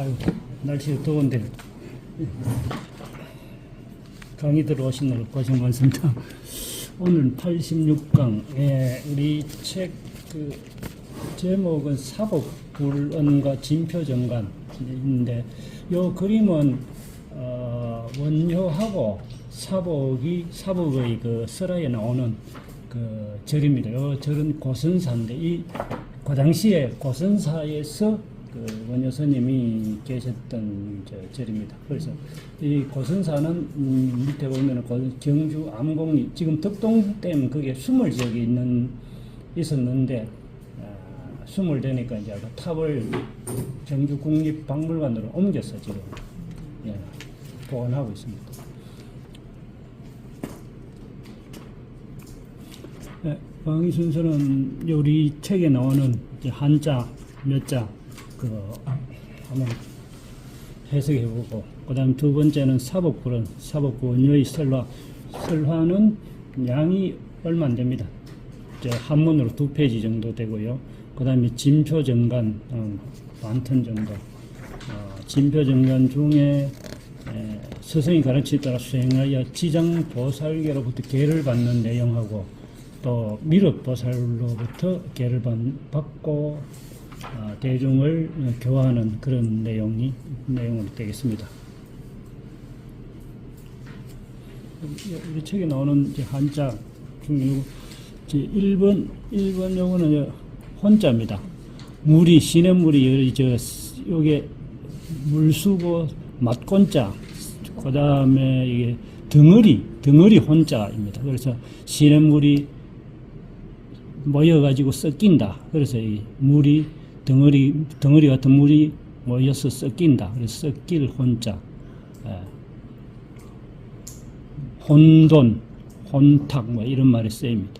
아유, 날씨가 더운데 강의 들어오신 고생 많습니다. 오늘 86강에 우리 책 제목은 사복불언과 진표정간인데 요 그림은 원효하고 사복의 그 설화에 나오는 그 절입니다. 요 절은 고선사인데 그 당시에 고선사에서 그 원효 스님이 계셨던 절입니다. 그래서 이 고선사는 밑에 보면은 경주 암공리 지금 덕동댐 그게 수물 지역에 있었는데 수물 되니까 이제 그 탑을 경주 국립박물관으로 옮겨서 지금 보관하고 있습니다. 네, 강의 순서는 우리 책에 나오는 한자, 몇자 한번 해석해보고, 그 다음 두 번째는 사복불언, 사복원효의 설화는 양이 얼마 안 됩니다. 한문으로 2페이지 정도 되고요. 그 다음에 진표정간, 반턴 정도. 진표정간 중에 스승이 가르치에 따라 수행하여 지장보살계로부터 계를 받는 내용하고, 또 미륵보살로부터 계를 받고 대중을 교화하는 그런 내용으로 되겠습니다. 우리 책에 나오는 한자 중에 1번 요거는 혼자입니다. 물이 시냇물이 요게 물수고 맞곤자, 그 다음에 이게 덩어리 혼자입니다. 그래서 시냇물이 모여가지고 섞인다. 그래서 이 물이 덩어리 같은 물이 모여서 섞인다. 그래서 섞일 혼자. 혼돈, 혼탁 이런 말이 쓰입니다.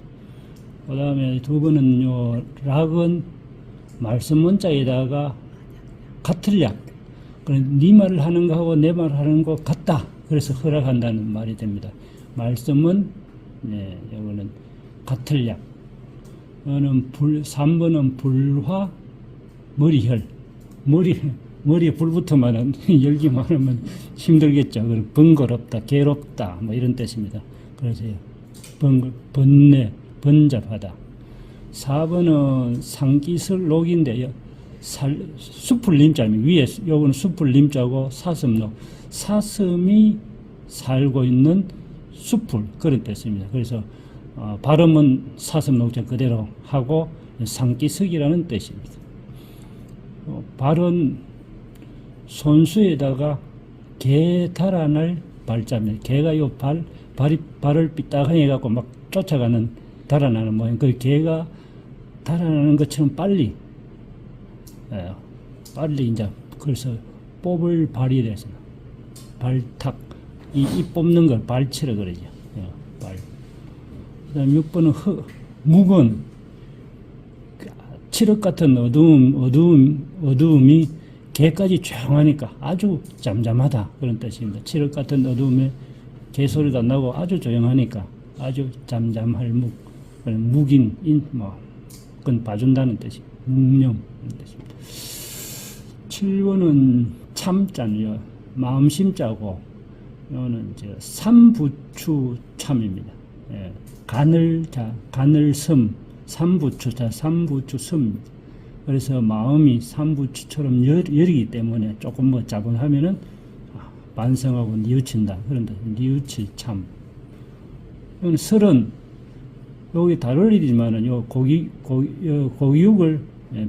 그 다음에 두 번은 락은 말씀 문자에다가 같을 약. 네 말을 하는 거하고 내 말을 하는 거 같다. 그래서 허락한다는 말이 됩니다. 말씀은 이거는 같을 약. 3번은 불화 머리혈. 머리에 불 붙으면 열기만 하면 힘들겠죠. 번거롭다, 괴롭다, 이런 뜻입니다. 그래서 번뇌, 번잡하다. 4번은 상기설 녹인데요. 숲을 님자입니다. 위에 요거는 숲을 님자고 사슴록. 사슴이 살고 있는 숲을 그런 뜻입니다. 그래서 발음은 사슴록자 그대로 하고 상기석이라는 뜻입니다. 발은 손수에다가 개 달아날 발자입니다. 개가 발을 삐딱하게 해갖고 막 쫓아가는 달아나는 모양. 그 개가 달아나는 것처럼 빨리 이제 그래서 뽑을 발이 돼서 발탁 이 뽑는 걸 발치라 그러죠. 발. 그다음 6번은 묵은 칠흑 같은 어두움이 개까지 조용하니까 아주 잠잠하다 그런 뜻입니다. 칠흑 같은 어두움에 개 소리도 안 나고 아주 조용하니까 아주 잠잠할 묵인 그건 봐준다는 뜻이 묵념 뜻입니다. 7번은 참자요. 마음심자고 이거는 삼부추 참입니다. 가늘섬 삼부추자 삼부추섬입니다. 그래서 마음이 삼부추처럼 열이기 때문에 조금 자본하면은 반성하고 뉘우친다. 그런다. 뉘우칠 참. 이건 설은 여기 달월일이지만은 고기육을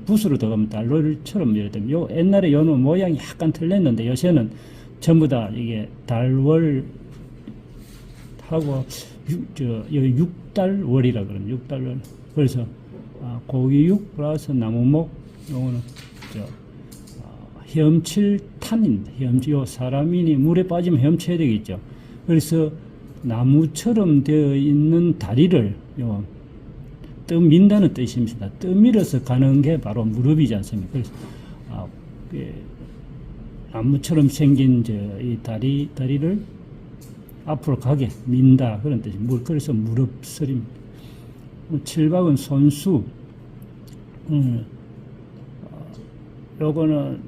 붓으로 들어가면 달월처럼 이래 되면 옛날에 요는 모양이 약간 틀렸는데 요새는 전부 다 이게 달월하고 육달월이라 그러면 육달월. 그래서 고기육 플러스 나무목 요거는 헤엄칠탄입니다. 사람이 물에 빠지면 헤엄쳐야 되겠죠. 그래서 나무처럼 되어 있는 다리를 떠민다는 뜻입니다. 떠밀어서 가는 게 바로 무릎이지 않습니까? 그래서 나무처럼 생긴 이 다리를 앞으로 가게 민다 그런 뜻입니다. 그래서 무릎설입니다. 7박은 손수. 요거는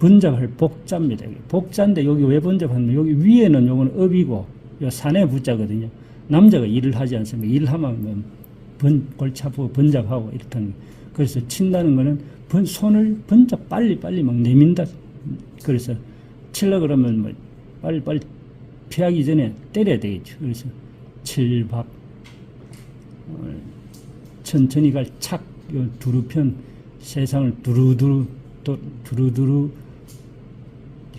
번잡할 복자입니다. 복자인데 여기 왜 번잡하냐면 여기 위에는 요건 업이고 요 산에 부자거든요. 남자가 일을 하지 않습니까? 일을 하면 골치 아프고 번잡하고 이렇다는 거예요. 그래서 친다는 거는 손을 번잡 빨리 막 내민다. 그래서 칠라 그러면 뭐 빨리 피하기 전에 때려야 되겠죠. 그래서 칠박 천천히 갈 착, 요 두루편 세상을 두루두루 또 두루두루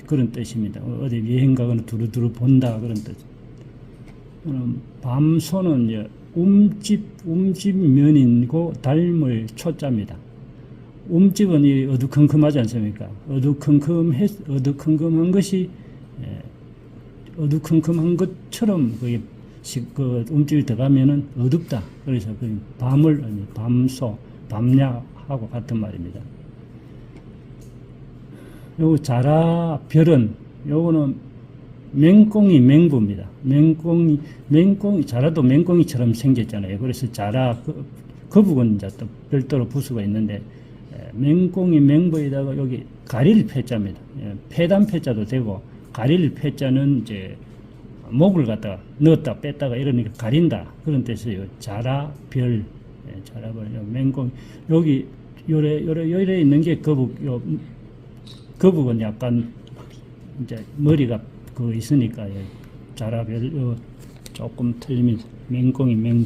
그런 뜻입니다. 어디 여행 가거나 두루두루 본다 그런 뜻. 밤소는 이제 움집면이고 닮을 초자입니다. 움집은 이 어두컴컴하지 않습니까? 어두컴컴한 것이 어두컴컴한 것처럼 그게 그 움집이 들어가면은 어둡다. 그래서 그 밤소, 밤야하고 같은 말입니다. 요거 자라 별은 요거는 맹꽁이 맹부입니다. 맹꽁이 자라도 맹꽁이처럼 생겼잖아요. 그래서 자라 거북은 이제 또 별도로 부수가 있는데 맹꽁이 맹부에다가 여기 가릴 패자입니다. 패단 패자도 되고 가릴 패자는 이제 목을 갖다가 넣었다 뺐다가 이러니까 가린다 그런 뜻이에요. 자라 별, 자라 별 맹꽁이 여기 요래 있는 게 거북은 약간 이제 머리가 그 있으니까 자라별 조금 틀립니다. 맹꽁이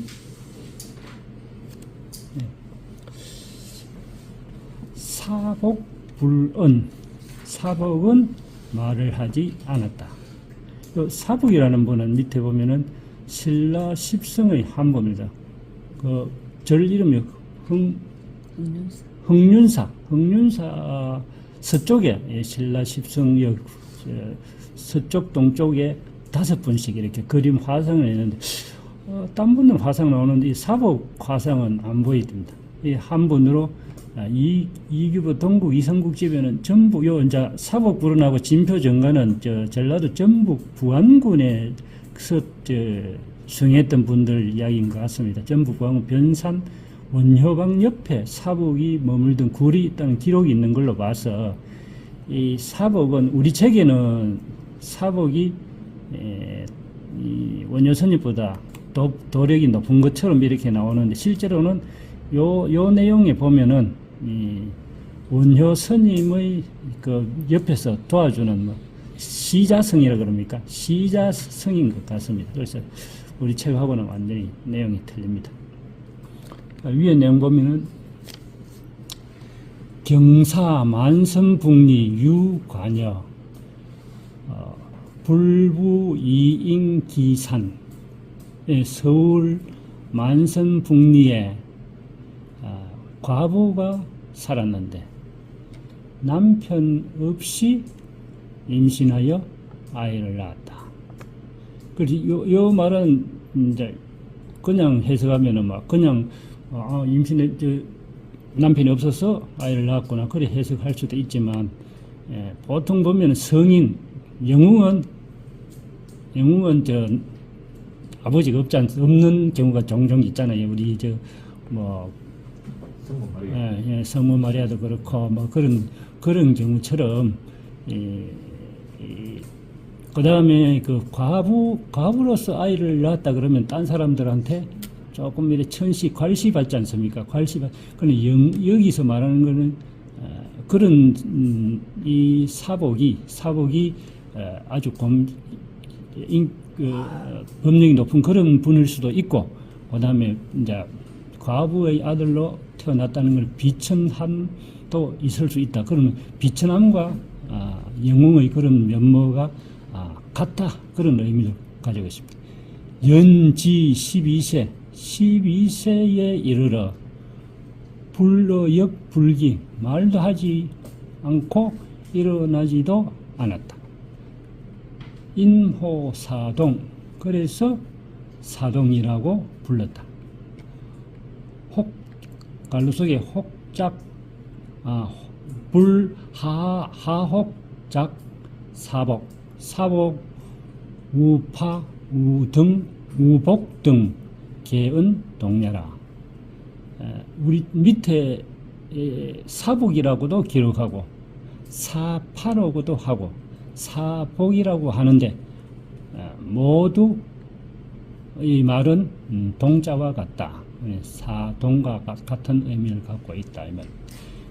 사복불언 사복은 말을 하지 않았다. 사복이라는 분은 밑에 보면은 신라 십성의 한보입니다. 그 절 이름이 흥륜사 서쪽에 신라 십성역 서쪽 동쪽에 5분씩 이렇게 그림 화상을 했는데 딴 분은 화상 나오는데 이 사복 화상은 안 보입니다. 이 한 분으로 이규보 동국 이성국 집에는 전부 요 이제 사복불언하고 진표 정가는 전라도 전북 부안군에서 수행했던 분들 이야기인 것 같습니다. 전북 부안군 변산 원효방 옆에 사복이 머물던 굴이 있다는 기록이 있는 걸로 봐서 이 사복은 우리 책에는 사복이 이 원효선입보다 도력이 높은 것처럼 이렇게 나오는데 실제로는 요 내용에 보면은 이 원효 스님의 그 옆에서 도와주는 뭐 시자성이라 그럽니까? 시자성인 것 같습니다. 그래서 우리 책하고는 완전히 내용이 틀립니다. 위에 내용 보면은 경사 만선북리 유관여 불부 이인기산 서울 만선북리에 과부가 살았는데 남편 없이 임신하여 아이를 낳았다. 그래서 요 말은 이제 그냥 해석하면은 막 그냥 임신에 남편이 없어서 아이를 낳았구나 그래 해석할 수도 있지만 보통 보면 성인 영웅은 아버지가 없는 경우가 종종 있잖아요. 우리 성모 마리아도 그렇고 뭐 그런 경우처럼 그 다음에 그 과부로서 아이를 낳았다 그러면 딴 사람들한테 조금 이렇게 괄시 받지 않습니까? 그런데 여기서 말하는 거는 그런 이 사복이 아주 법력이 높은 그런 분일 수도 있고, 그 다음에 이제 과부의 아들로 태어났다는 걸 비천함도 있을 수 있다. 그러면 비천함과 영웅의 그런 면모가 같다. 그런 의미를 가지고 있습니다. 연지 12세에 이르러 불러역 불기 말도 하지 않고 일어나지도 않았다. 인호사동 그래서 사동이라고 불렀다. 갈로 속에 혹작 하혹작 사복 우파 우등 우복 등 개은 동냐라. 우리 밑에 사복이라고도 기록하고 사파라고도 하고 사복이라고 하는데 모두 이 말은 동자와 같다. 사동과 같은 의미를 갖고 있다. 이 말.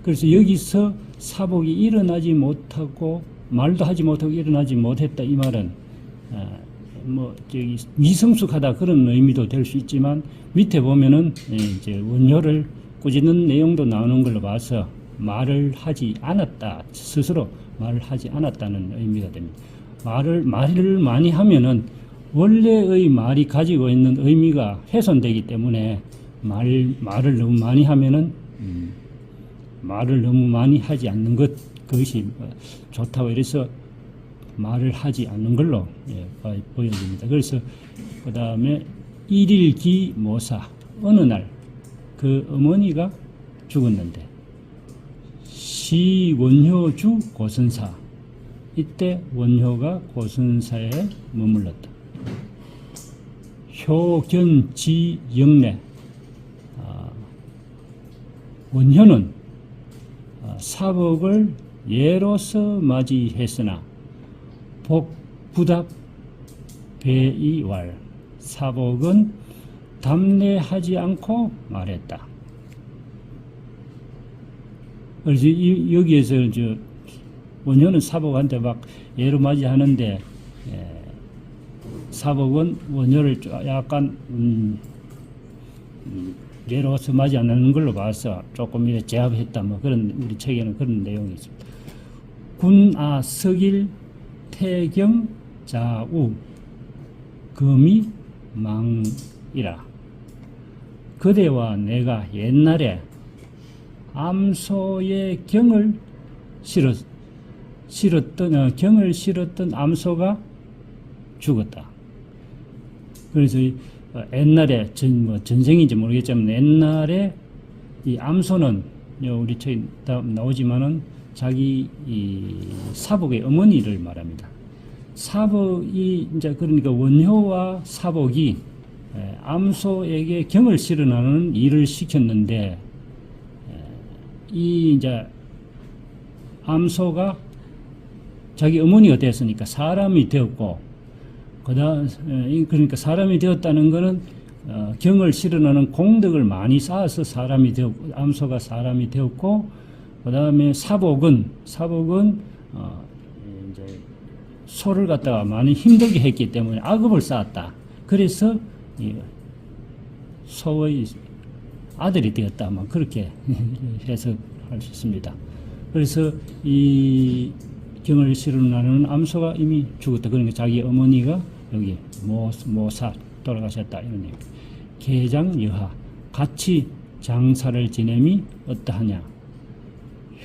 그래서 여기서 사복이 일어나지 못하고 말도 하지 못하고 일어나지 못했다. 이 말은 미성숙하다 그런 의미도 될 수 있지만 밑에 보면은 이제 원효를 꾸짖는 내용도 나오는 걸로 봐서 말을 하지 않았다. 스스로 말을 하지 않았다는 의미가 됩니다. 말을 많이 하면은 원래의 말이 가지고 있는 의미가 훼손되기 때문에 말을 너무 많이 하면은 말을 너무 많이 하지 않는 그것이 좋다고 이래서 말을 하지 않는 걸로 보여집니다. 그래서 그 다음에 일일기모사 어느 날 그 어머니가 죽었는데 시원효주 고선사 이때 원효가 고선사에 머물렀다. 효견지영래 원효는 사복을 예로서 맞이했으나 복부답 배이왈 사복은 답례하지 않고 말했다. 그래서 여기에서 원효는 사복한테 막 예로 맞이하는데 사복은 원효를 약간 예로서 맞이하는 걸로 봐서 조금 이렇게 제압했다. 뭐 그런 우리 책에는 그런 내용이 있습니다. 군아 석일 태경 자우 금이 망이라. 그대와 내가 옛날에 암소의 경을 실었던 암소가 죽었다. 그래서 옛날에 전생인지 모르겠지만 옛날에 이 암소는 우리 책에 나오지만은 자기 이 사복의 어머니를 말합니다. 사복이 이제 그러니까 원효와 사복이 암소에게 경을 실어나는 일을 시켰는데 이 이제 암소가 자기 어머니가 됐으니까 사람이 되었고 그러니까 사람이 되었다는 것은 경을 실어나는 공덕을 많이 쌓아서 사람이 되었고 암소가 사람이 되었고 그 다음에 사복은 이제 소를 갖다가 많이 힘들게 했기 때문에 악업을 쌓았다. 그래서 소의 아들이 되었다. 뭐 그렇게 해석할 수 있습니다. 그래서 이 경을 실어나는 암소가 이미 죽었다. 그러니까 자기 어머니가 여기 모사 돌아가셨다. 이런 얘기. 계장 여하 같이 장사를 지냄이 어떠하냐.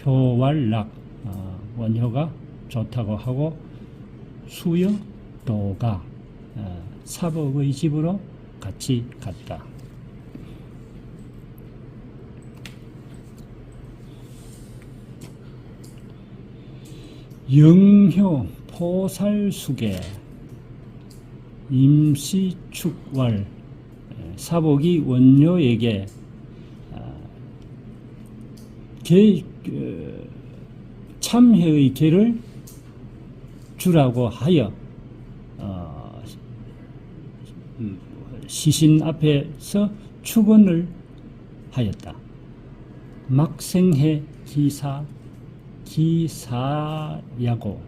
효왈락 원효가 좋다고 하고 수여 도가 사복의 집으로 같이 갔다. 영효 포살숙에 임시축왈 사복이 원효에게 참회의 계를 주라고 하여 시신 앞에서 축원을 하였다. 막생해 기사야고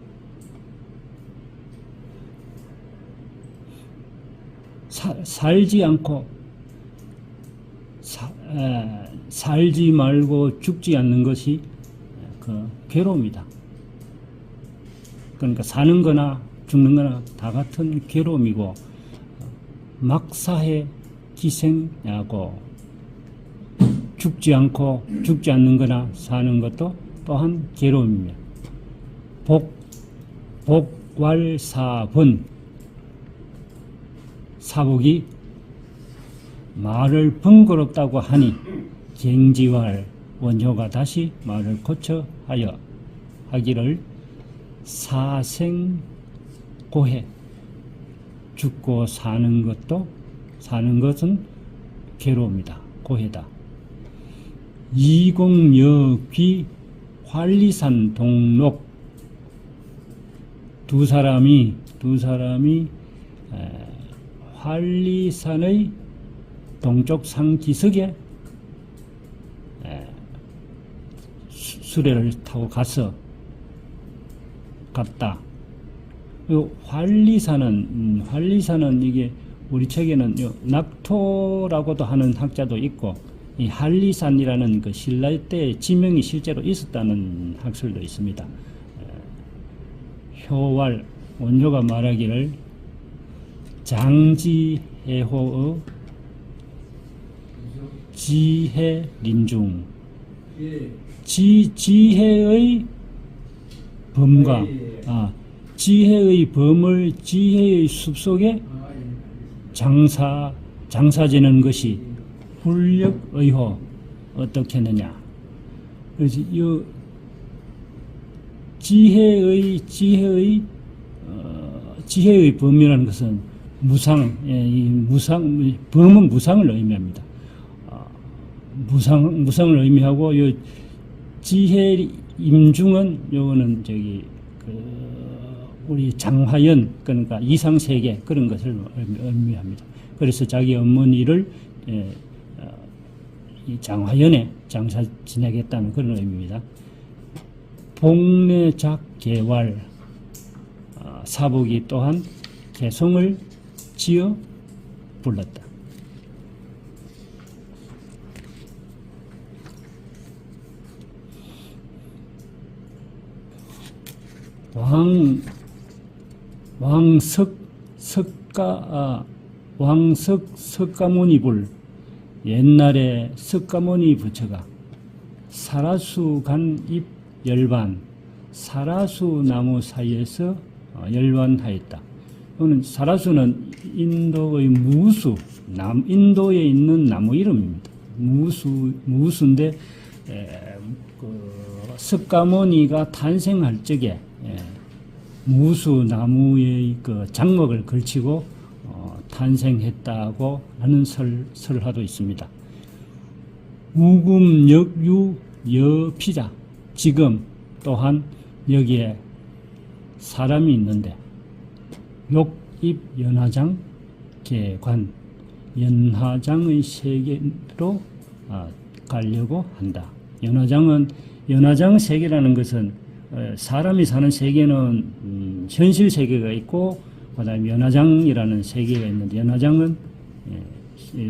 살지 않고 살지 말고 죽지 않는 것이 그 괴로움이다. 그러니까 사는 거나 죽는 거나 다 같은 괴로움이고 막사해 기생야고 죽지 않는 거나 사는 것도 또한 괴로움입니다. 복왈사번 사복이 말을 번거롭다고 하니 갱지왈 원효가 다시 말을 고쳐 하여 하기를 사생고해 죽고 사는 것은 괴로움이다. 고해다. 이공여귀 활리산 동록 두 사람이 활리산의 동쪽 상기슭에 수레를 타고 갔다. 활리산은 이게 우리 책에는 낙토라고도 하는 학자도 있고, 이 한리산이라는 그 신라 때의 지명이 실제로 있었다는 학설도 있습니다. 효왈 원조가 말하기를 장지해호의 지해린중, 지혜의 범과 지혜의 범을 지혜의 숲속에 장사지는 것이 훈력의호. 어떻게 했느냐. 그래서 이 지혜의 범이라는 것은 범은 무상을 의미합니다. 무상을 의미하고, 이 지혜 임중은 요거는 우리 장화연, 그러니까 이상세계 그런 것을 의미합니다. 그래서 자기 어머니를 이 장화연에 장사 지내겠다는 그런 의미입니다. 복례작개왈, 사복이 또한 개성을 지어 불렀다. 석가모니불, 옛날에 석가모니 부처가 사라수 간입 열반, 사라수 나무 사이에서 열반하였다. 사라수는 인도의 인도에 있는 나무 이름입니다. 무수인데, 석가모니가 탄생할 적에 무수 나무의 그 장목을 걸치고 탄생했다고 하는 설화도 있습니다. 우금역유 여피자, 지금 또한 여기에 사람이 있는데 욕입 연화장 개관, 연화장의 세계로 가려고 한다. 연화장 세계라는 것은 사람이 사는 세계는 현실 세계가 있고, 그다음에 연화장이라는 세계가 있는데, 연화장은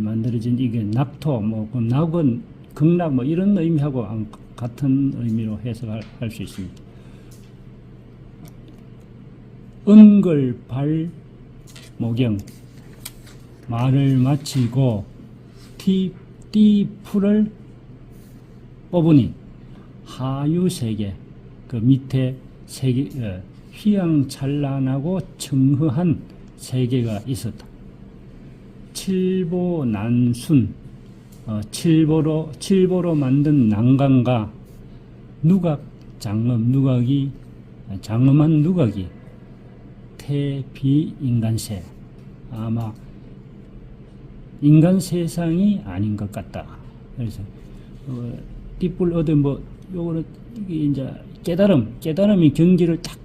만들어진 이게 낙토, 낙원, 극락 이런 의미하고 같은 의미로 해석할 수 있습니다. 은걸발 모경, 말을 마치고 띠풀을 뽑으니 하유세계, 그 밑에 세계, 휘황찬란하고 청흐한 세계가 있었다. 칠보난순, 칠보로 만든 난강과 누각, 장엄한 누각이 태비인간세, 아마 인간 세상이 아닌 것 같다. 그래서 띠뿔 요거는 이제 깨달음이 경지를 딱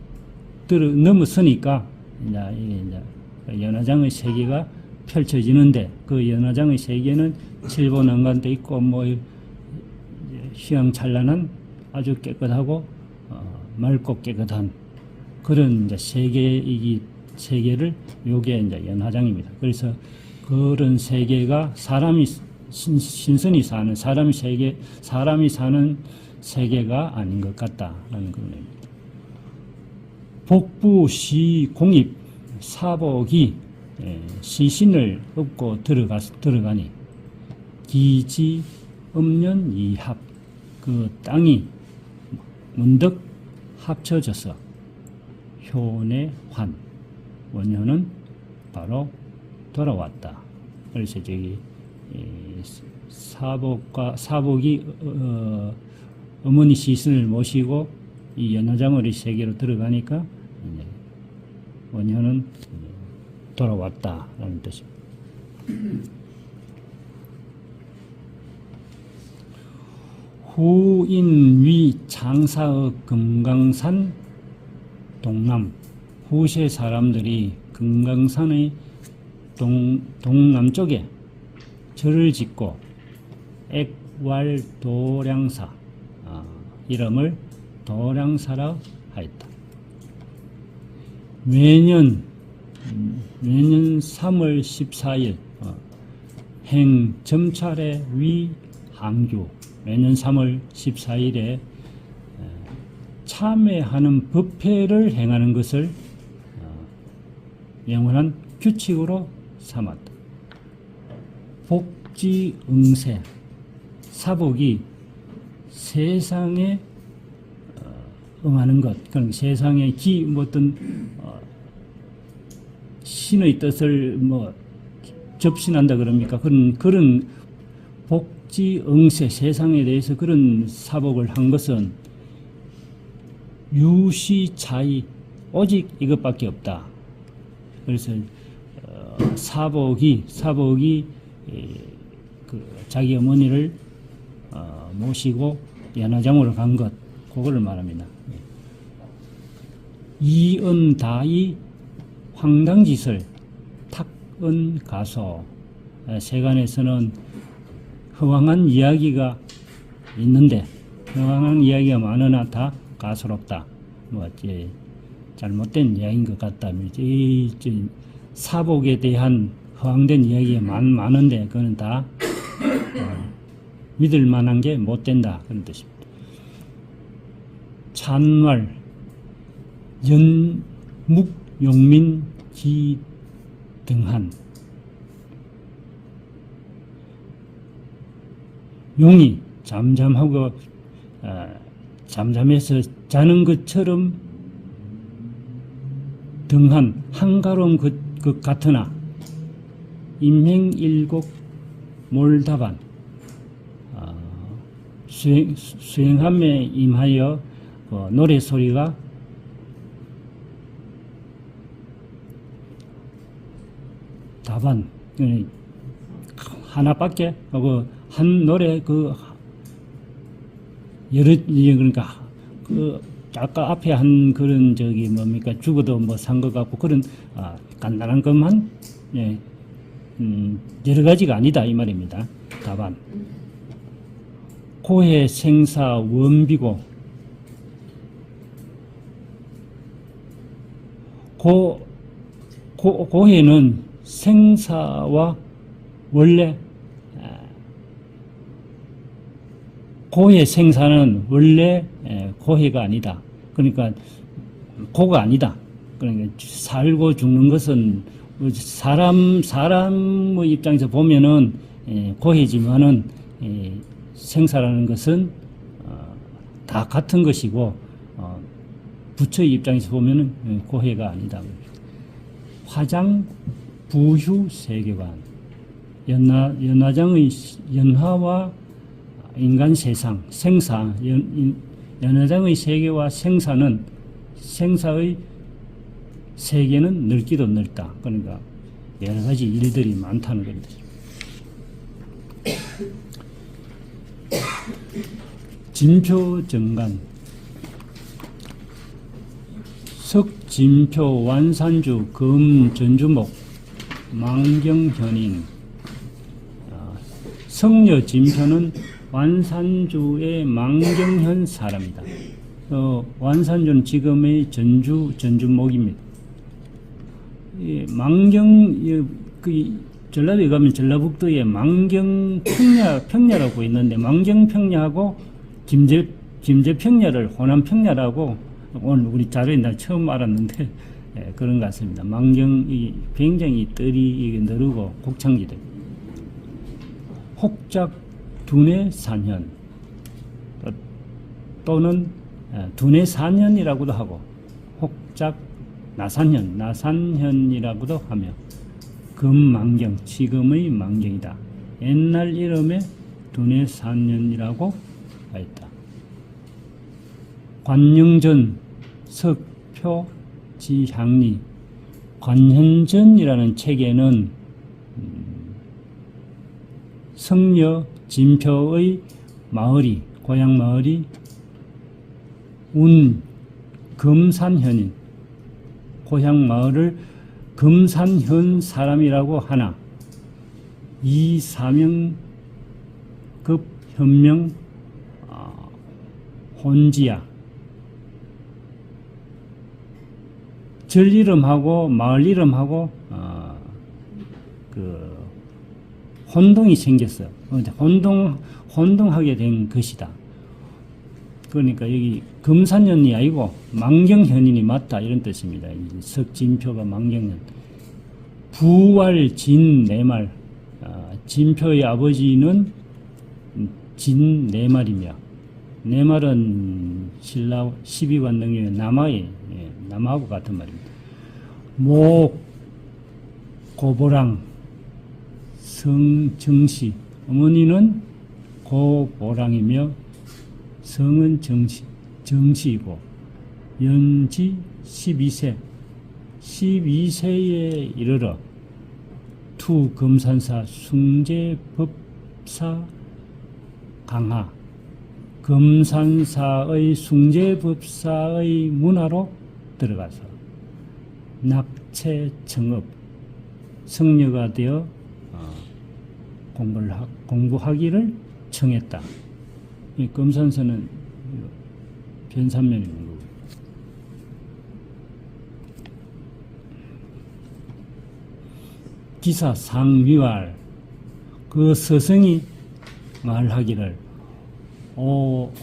넘어서니까 이제 연화장의 세계가 펼쳐지는데, 그 연화장의 세계는 칠보난간도 있고 휘황찬란한 아주 깨끗하고 맑고 깨끗한 그런 이제 세계를 요게 이제 연화장입니다. 그래서 그런 세계가 신선히 사는 사람이 사는 세계가 아닌 것 같다라는 그런 의미입니다. 복부시 공입, 사복이 시신을 업고 들어가니 기지 음년 이합, 그 땅이 문득 합쳐져서 효내환, 원효는 바로 돌아왔다. 그래서 사복이 어머니 시신을 모시고 이 연화장의 세계로 들어가니까 원효는 돌아왔다라는 뜻입니다. 후인위 장사의 금강산 동남, 후세 사람들이 금강산의 동남쪽에 절을 짓고 액왈도량사, 이름을 도량사라 하였다. 매년 3월 14일 행 점찰의 위 항규, 매년 3월 14일에 참회하는 법회를 행하는 것을 영원한 규칙으로 삼았다. 복지응세, 사복이 세상에 응하는 것, 그러니까 세상에 어떤 신의 뜻을 접신한다 그럽니까? 그런 복지응세, 세상에 대해서 그런 사복을 한 것은 유시차이, 오직 이것밖에 없다. 그래서 사복이 자기 어머니를 모시고 연화장으로 간 것, 그거를 말합니다. 이은다이 황당짓을 탁은가소, 세간에서는 허황한 이야기가 있는데, 허황한 이야기가 많으나 다 가소롭다. 잘못된 이야기인 것 같다. 사복에 대한 허황된 이야기가 많은데, 그거는 다 믿을 만한 게 못 된다. 그런 뜻입니다. 찬왈, 연묵용민 기등한, 용이 잠잠하고 잠잠해서 자는 것처럼 등한 한가로운 것 같으나 임행일곡 몰다반, 수행함에 임하여 노래 소리가 다반, 하나밖에 한 노래 그러니까 아까 앞에 한 그런 죽어도 산 것 같고 그런 간단한 것만 여러 가지가 아니다 이 말입니다. 다반 고해 생사 원비고, 고해는 생사와 원래 고해 생사는 원래 고해가 아니다. 그러니까 고가 아니다. 그러니까 살고 죽는 것은 사람의 입장에서 보면은 고해지만은 생사라는 것은 다 같은 것이고 부처의 입장에서 보면은 고해가 아니다. 화장 부휴 세계관, 연화장의 연화와 인간 세상, 생사, 연화장의 세계와 생사는, 생사의 세계는 넓기도 넓다. 그러니까 여러 가지 일들이 많다는 겁니다. 진표정간, 석진표 완산주 금전주목 망경현인. 성녀 진표는 완산주의 망경현 사람이다. 완산주는 지금의 전주목입니다. 전라도에 가면 전라북도에 망경평야라고 있는데, 망경평야하고 김제평야를 호남평야라고 오늘 우리 자료에 날 처음 알았는데, 그런 것 같습니다. 망경이 굉장히 뜰이 너르고 곡창지대. 혹작 두뇌산현 또는 두뇌산현이라고도 하고, 혹작 나산현이라고도 하며, 금망경, 지금의 망경이다. 옛날 이름에 두뇌산현이라고 하였다. 관영전 석표 지향리, 관현전이라는 책에는 성녀 진표의 마을이 고향 마을이 금산현인, 고향 마을을 금산현 사람이라고 하나, 이사명급 현명 혼지야. 절 이름하고 마을 이름하고 그 혼동이 생겼어요. 혼동하게 된 것이다. 그러니까 여기 금산현이 아니고 망경현인이 맞다 이런 뜻입니다. 석진표가 망경현. 부왈 진내말. 진표의 아버지는 진내말이며, 내말은 신라 12관능 중에 남하고 같은 말입니다. 목 고보랑 성정씨, 어머니는 고보랑이며 성은 정씨이고 연지 12세, 12세에 이르러 투 금산사 숭제법사 강하, 금산사의 숭제법사의 문화로 들어가서 낙체청업, 성녀가 되어 공부하기를 청했다. 이 금산사는 변산면이 있는 거고. 기사 상위왈, 그 서성이 말하기를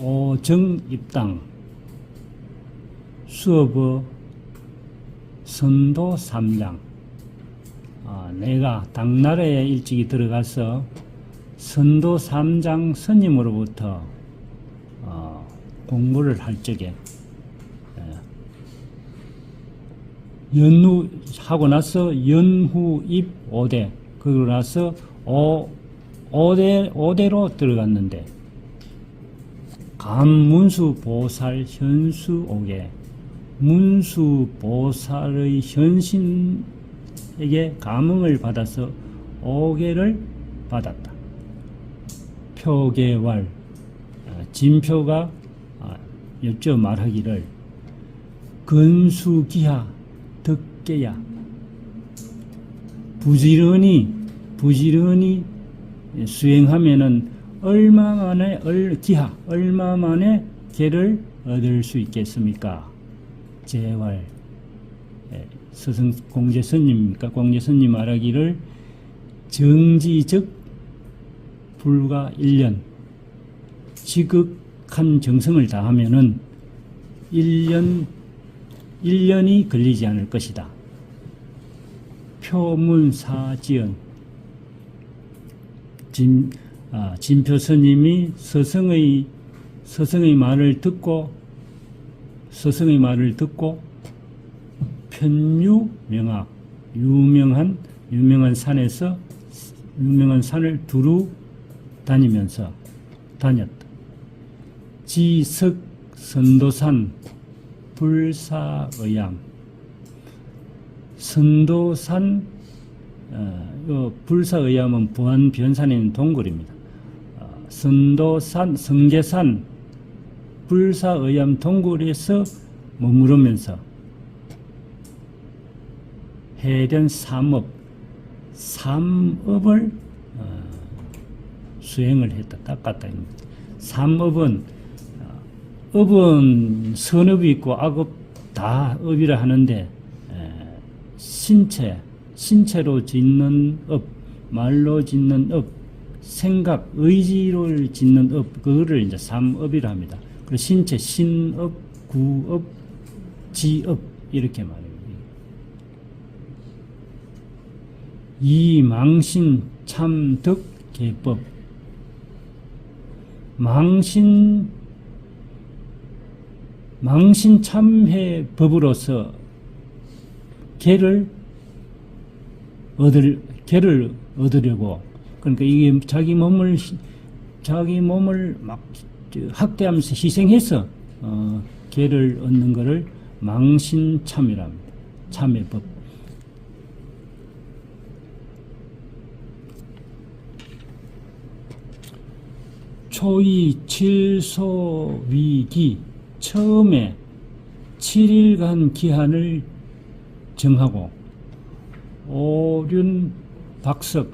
오정입당 수업의 선도 3장, 내가 당나라에 일찍이 들어가서 선도 3장 스님으로부터 공부를 할 적에 연후하고 나서 연후입 5대, 그러고 나서 5대로 들어갔는데 감문수보살 현수옥에 문수보살의 현신에게 감흥을 받아서 오계를 받았다. 표계왈, 진표가 여쭤 말하기를 근수기하 덕계야, 부지런히 수행하면은 얼마 만에 계를 얻을 수 있겠습니까? 제왈, 스승 공제스님입니까? 공제스님 말하기를 정지적 불과 1년, 지극한 정성을 다하면은 1년이 걸리지 않을 것이다. 표문사지연, 진표 스님이 서성의 말을 듣고 편유명학, 유명한 산을 두루 다녔다. 지석 선도산 불사의암, 선도산, 불사의암은 부안 변산에 있는 동굴입니다. 선도산, 성계산, 불사의암 동굴에서 머무르면서 해된 삼업을 수행을 했다. 닦았다. 삼업은 업은 선업이 있고 악업 다 업이라 하는데, 신체로 짓는 업, 말로 짓는 업, 생각, 의지를 짓는 업, 그거를 이제 삼업이라 합니다. 그리고 신체, 신업, 구업, 지업 이렇게 말합니다. 이 망신 참덕 계법, 망신 참회 법으로서 계를 얻으려고, 그러니까 이게 자기 몸을 막 학대하면서 희생해서 계를 얻는 것을 망신참이라 합니다. 참회법. 초이 칠소위기 처음에 7일간 기한을 정하고 오륜 박석,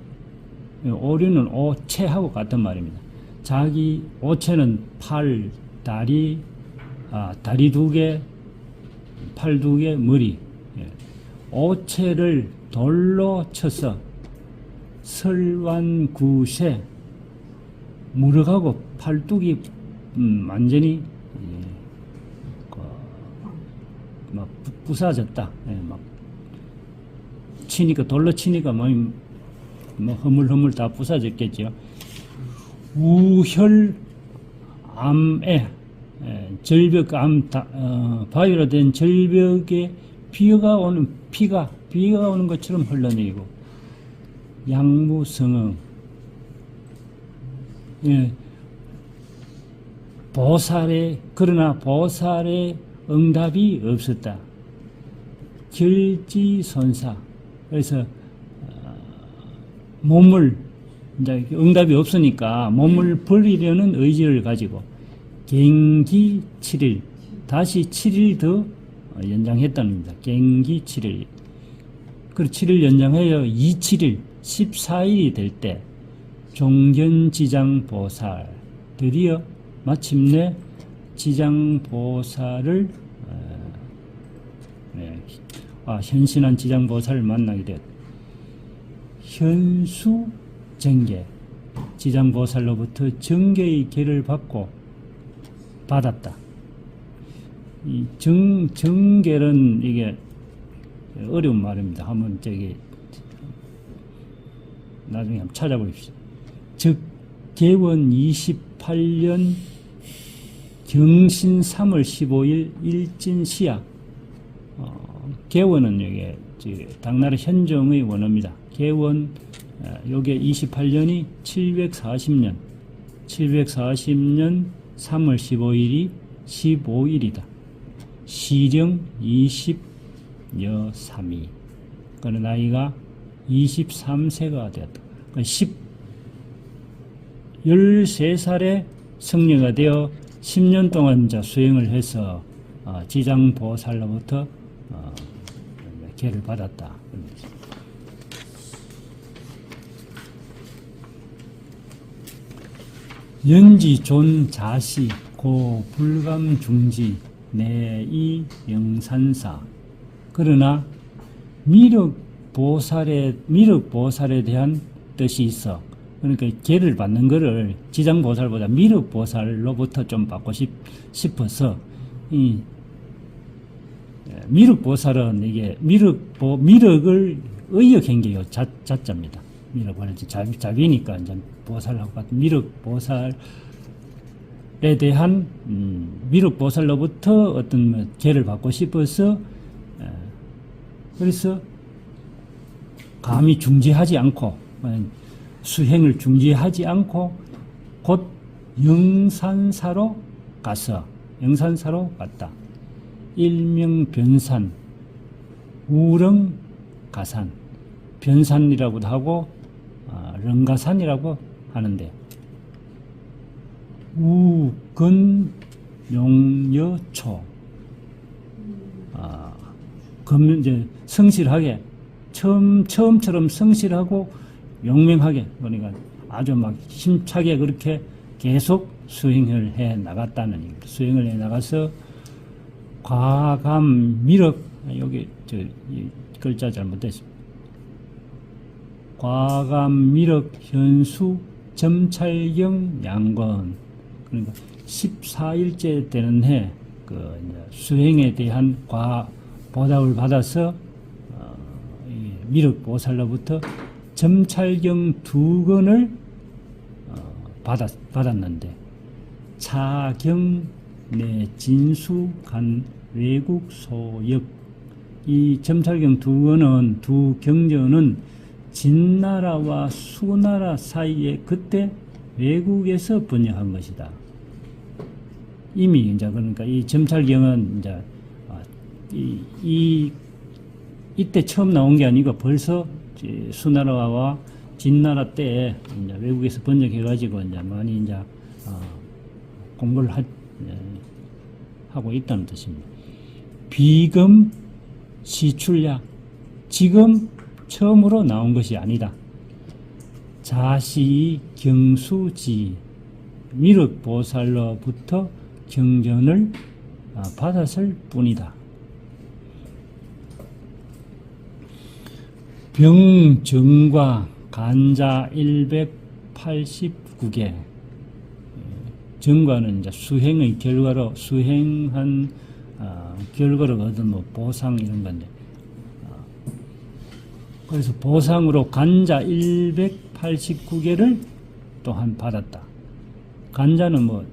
오륜은 오체하고 같은 말입니다. 자기 오체는 팔, 다리, 다리 2개, 팔 2개, 머리. 오체를 돌로 쳐서 설완구세 무력하고 팔뚝이 완전히 막 부사졌다. 막 치니까 돌로 치니까 뭐 허물허물 다 부사졌겠죠. 우혈암에 절벽 바위로 된 절벽에 비가 오는 것처럼 흘러내리고 양무성응 그러나 보살의 응답이 없었다. 결지선사 그래서 몸을 이제 응답이 없으니까 몸을 버리려는 의지를 가지고 갱기 7일 다시 7일 더 연장했다는 겁니다. 갱기 7일 그 7일 연장하여 27일 14일이 될 때 종견지장보살 드디어 마침내 지장보살을 현신한 지장보살을 만나게 되었다. 현수정계 지장보살로부터 정계의 계를 받았다. 이 정계는 이게 어려운 말입니다. 한번 나중에 한번 찾아보십시오. 즉 개원 28년 경신 3월 15일 일진시야. 개원은 이게 당나라 현종의 원어입니다. 개원 요게 28년이 740년 3월 15일이 15일이다. 시령 20여 3이 그는 나이가 23세가 되었다. 13살에 성녀가 되어 10년 동안 수행을 해서 지장보살로부터 계를 받았다. 연지 존 자시 고 불감 중지 내이 영산사 그러나 미륵 보살에 대한 뜻이 있어. 그러니까 계를 받는 거를 지장보살보다 미륵보살로부터 좀 받고 싶어서 이 미륵보살은 이게 미륵을 의역한 게 자자입니다. 미륵보살은 자비니까 이제 보살하고 같은 미륵보살에 대한 미륵보살로부터 어떤 계를 받고 싶어서 그래서 감히 중지하지 않고 수행을 중지하지 않고 곧 영산사로 갔다. 일명 변산, 우렁가산, 변산이라고도 하고 렁가산이라고 하는데 우근용여초 이제 성실하게 처음처럼 성실하고 용맹하게 그러니까 아주 막 힘차게 그렇게 계속 수행을 해 나갔다는 얘기입니다. 수행을 해 나가서 과감 미륵 여기 이 글자 잘못됐습니다. 과감 미륵 현수 점찰경 양건 그러니까 14일째 되는 해 수행에 대한 보답을 받아서 미륵 보살로부터 점찰경 2권을 받았는데 차경 내 진수 간 외국 소역 이 점찰경 2권은 두 경전은 진나라와 수나라 사이에 그때 외국에서 번역한 것이다. 이미 이제 그러니까 이 점찰경은 이제 이때 처음 나온 게 아니고 벌써 수나라와 진나라 때 이제 외국에서 번역해가지고 이제 많이 이제 공부를 하고 있다는 뜻입니다. 비금 시출약, 지금 처음으로 나온 것이 아니다. 자시 경수지, 미륵보살로부터 경전을 받았을 뿐이다. 병정과 간자 189개. 정과는 이제 수행의 결과로, 수행한 결과로 얻은 뭐 보상 이런 건데, 그래서 보상으로 간자 189개를 또한 받았다. 간자는 뭐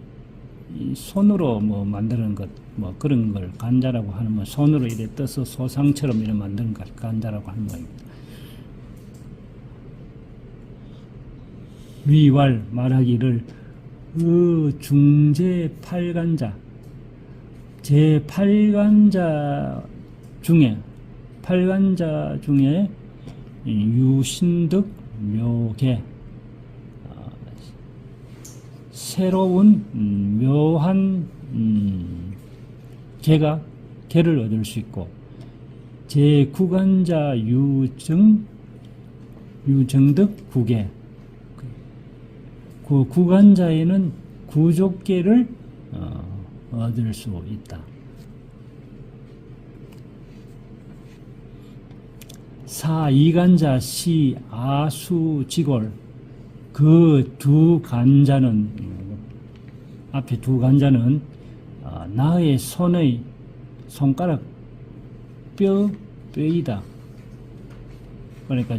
손으로 뭐 만드는 것, 뭐 그런 걸 간자라고 하는, 뭐 손으로 이래 떠서 소상처럼 이래 만드는 걸 간자라고 하는 거입니다. 위왈 말하기를 중제 8간자, 제 8간자 중에 유신득 묘계, 새로운 묘한 계를 얻을 수 있고, 제 9간자 유정득 구계, 그 구간자에는 구족계를 얻을 수 있다. 사이간자 시 아수지골, 그 두 간자는, 앞에 두 간자는 나의 손의 손가락 뼈이다. 그러니까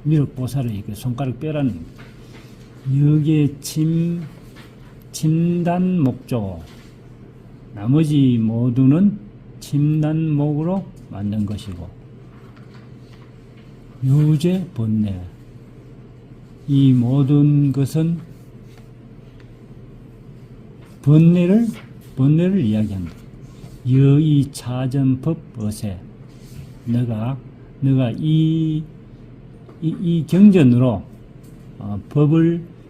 미륵보살의 그 손가락 뼈라는, 여기에 침단목조, 나머지 모두는 침단목으로 만든 것이고, 유제 번뇌, 이 모든 것은 번뇌를 이야기한다. 여의 차전법 어세, 너가 이 경전으로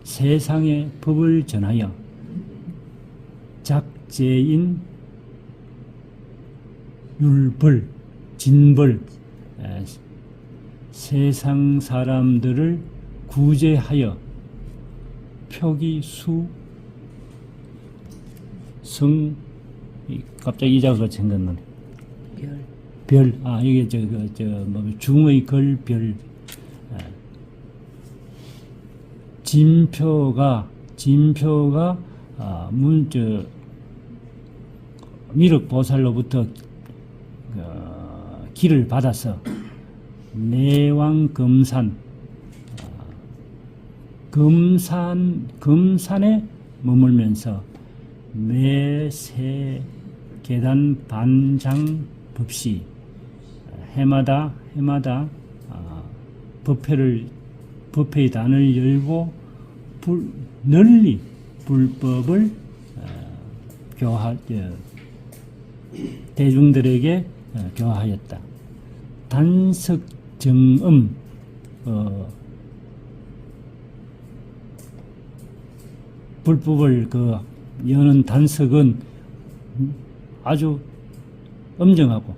세상의 법을 전하여 작제인 율벌, 진벌, 세상 사람들을 구제하여 표기수 성, 갑자기 이 자수가 생각나네. 별, 이게 중의 걸별, 진표가 미륵보살로부터 길을 받아서 금산에 머물면서 매세 계단 반장 법시, 해마다 법회의 단을 열고 널리 불법을 대중들에게 교화하였다. 단석정음, 불법을 여는 단석은 아주 엄정하고,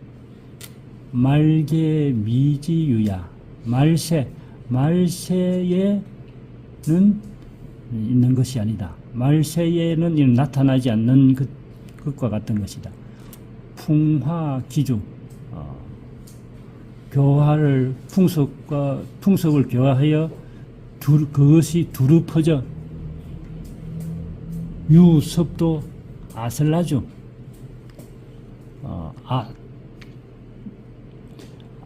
말계미지유야, 말세에는 있는 것이 아니다. 말세에는 나타나지 않는 것과 같은 것이다. 풍화기주, 교화를, 풍속을 교화하여 그것이 두루 퍼져 유섭도 아슬라주,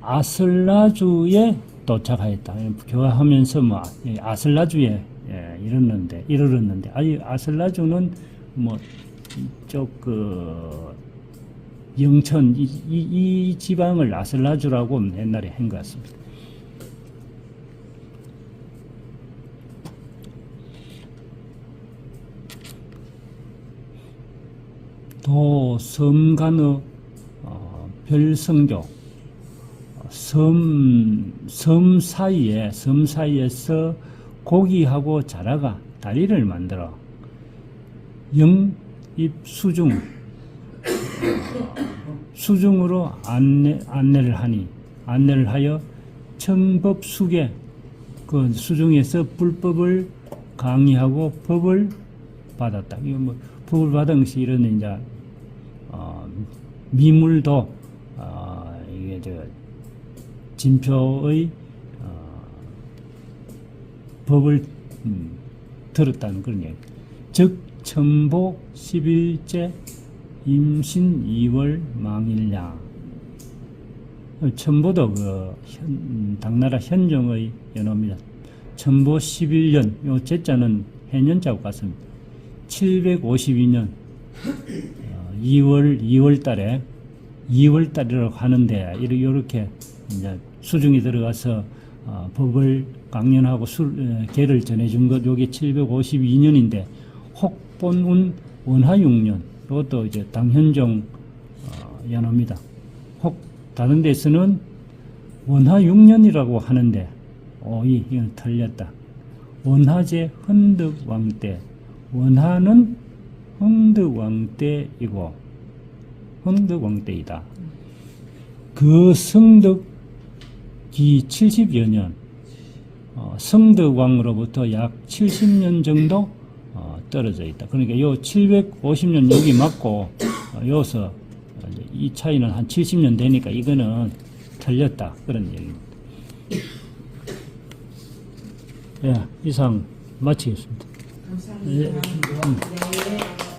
아슬라주에 도착하였다. 교화하면서 아슬라주에 이르렀는데, 아슬라주는 이쪽 영천 이 지방을 아슬라주라고 옛날에 한 것 같습니다. 도 섬간의 별성교, 섬 사이에서 고기하고 자라가 다리를 만들어 영입수중 수중으로 안내를 하여 청법수계 그 수중에서 불법을 강의하고 법을 받았다. 이거 뭐 법을 받은 것이 이런 이제 미물도 이게 저 진표의 법을 들었다는 그런 얘기. 즉 천보 11제 임신 2월 망일량. 천보도 당나라 현종의 연호입니다. 천보 11년, 요 제자는 해년자고 같습니다. 752년 2월 달에 2월 달이라고 하는데 이렇게 이제 수중에 들어가서 법을 강연하고 계를 전해준 것 요게 752년인데 혹본운 원하 6년 이것도 이제 당현종 연호입니다. 혹 다른 데서는 원하 6년이라고 하는데 이건 틀렸다. 원하제 헌덕왕 때 원하는 흥덕왕 때이다. 그 성덕기 70여 년 성덕왕으로부터 약 70년 정도 떨어져 있다. 그러니까 요 750년 여기 맞고 여기서 이 차이는 한 70년 되니까 이거는 틀렸다. 그런 얘기입니다. 예, 이상 마치겠습니다. 감사합니다. 네.